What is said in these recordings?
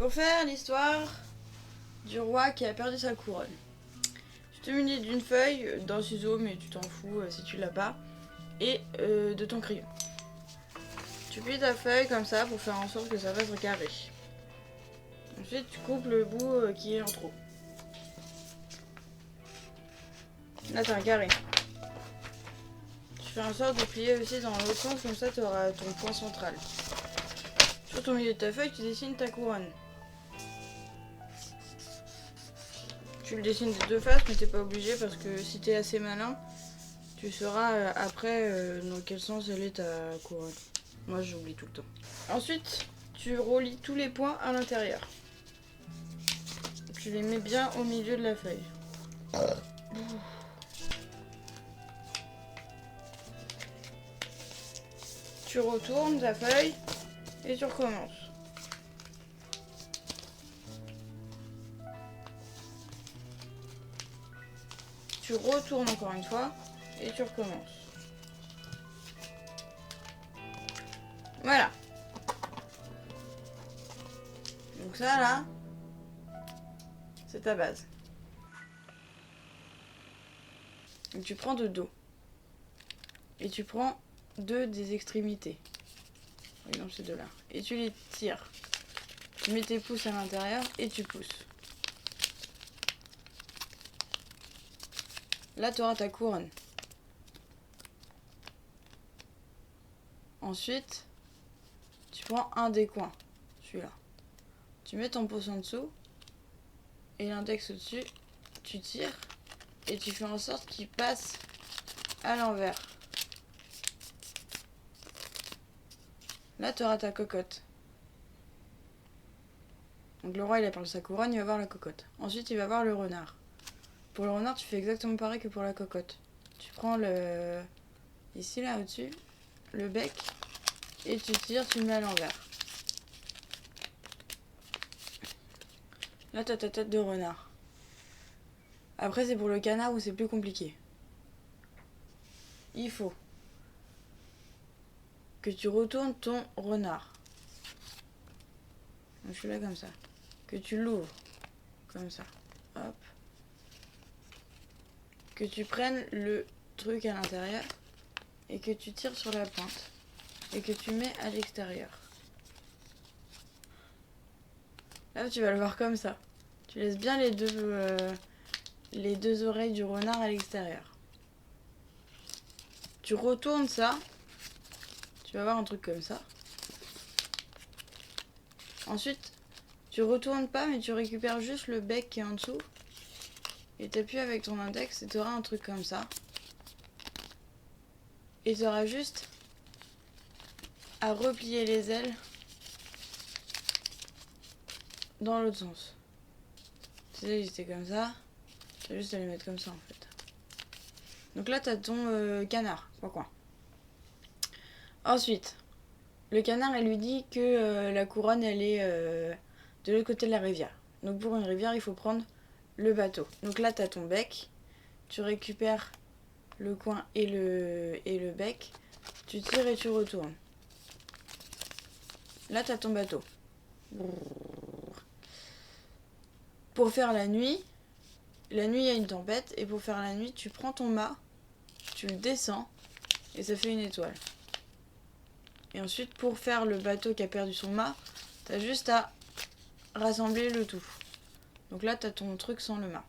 Pour faire l'histoire du roi qui a perdu sa couronne. Tu te munis d'une feuille, d'un ciseau, mais tu t'en fous si tu l'as pas, et de ton crayon. Tu plies ta feuille comme ça pour faire en sorte que ça fasse un carré. Ensuite, tu coupes le bout qui est en trop. Là, t'as un carré. Tu fais en sorte de plier aussi dans l'autre sens, comme ça tu auras ton point central. Sur ton milieu de ta feuille, tu dessines ta couronne. Tu le dessines des deux faces, mais t'es pas obligé parce que si t'es assez malin, tu sauras après dans quel sens elle est ta couronne. Moi, j'oublie tout le temps. Ensuite, tu relis tous les points à l'intérieur. Tu les mets bien au milieu de la feuille. Tu retournes ta feuille et tu recommences. Tu retournes encore une fois et tu recommences. Voilà. Donc ça là, c'est ta base. Donc tu prends de dos. Et tu prends deux des extrémités. Par exemple ces deux-là. Et tu les tires. Tu mets tes pouces à l'intérieur et tu pousses. Là, tu auras ta couronne. Ensuite, tu prends un des coins, celui-là. Tu mets ton pouce en dessous et l'index au-dessus. Tu tires et tu fais en sorte qu'il passe à l'envers. Là, tu auras ta cocotte. Donc le roi, il a perdu sa couronne, il va voir la cocotte. Ensuite, il va voir le renard. Pour le renard, tu fais exactement pareil que pour la cocotte. Tu prends le... ici, là, au-dessus, le bec, et tu tires, tu le mets à l'envers. Là, tu as ta tête de renard. Après, c'est pour le canard où c'est plus compliqué. Il faut que tu retournes ton renard. Donc, je suis là comme ça. Que tu l'ouvres comme ça. Hop. Que tu prennes le truc à l'intérieur et que tu tires sur la pointe et que tu mets à l'extérieur. Là, tu vas le voir comme ça. Tu laisses bien les deux oreilles du renard à l'extérieur. Tu retournes ça. Tu vas voir un truc comme ça. Ensuite, tu retournes pas, mais tu récupères juste le bec qui est en dessous. Et tu appuies avec ton index et tu auras un truc comme ça. Et tu auras juste à replier les ailes dans l'autre sens. Tu sais, c'était comme ça. Tu as juste à les mettre comme ça en fait. Donc là, tu as ton canard. Coin. Ensuite, le canard, elle lui dit que la couronne, elle est de l'autre côté de la rivière. Donc pour une rivière, il faut prendre le bateau. Donc là, tu as ton bec. Tu récupères le coin et le bec. Tu tires et tu retournes. Là, tu as ton bateau. Pour faire la nuit, il y a une tempête. Et pour faire la nuit, tu prends ton mât, tu le descends et ça fait une étoile. Et ensuite, pour faire le bateau qui a perdu son mât, t'as juste à rassembler le tout. Donc là, t'as ton truc sans le mât.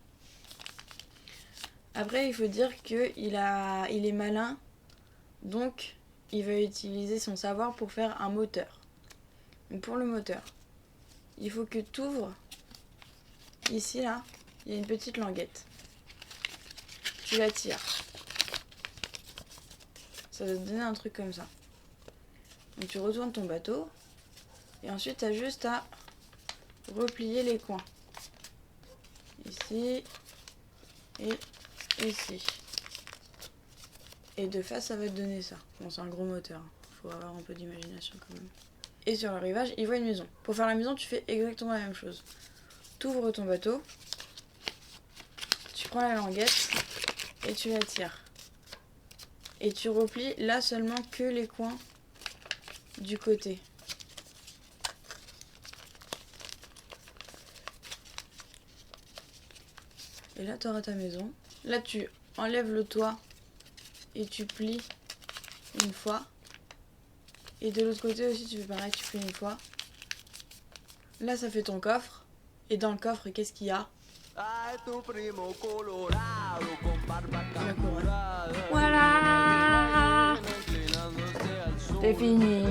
Après, il faut dire qu'il est malin, donc il va utiliser son savoir pour faire un moteur. Donc pour le moteur, il faut que tu ouvres, ici là, il y a une petite languette. Tu la tires. Ça va te donner un truc comme ça. Donc tu retournes ton bateau, et ensuite tu as juste à replier les coins. Ici, et ici. Et de face, ça va te donner ça. Bon, c'est un gros moteur, faut avoir un peu d'imagination quand même. Et sur le rivage, il voit une maison. Pour faire la maison, tu fais exactement la même chose. Tu ouvres ton bateau, tu prends la languette, et tu la tires. Et tu replies là seulement que les coins du côté. Et là, tu auras ta maison. Là, tu enlèves le toit et tu plies une fois. Et de l'autre côté aussi, tu fais pareil, tu plies une fois. Là, ça fait ton coffre. Et dans le coffre, qu'est-ce qu'il y a? La couronne. Voilà! C'est fini!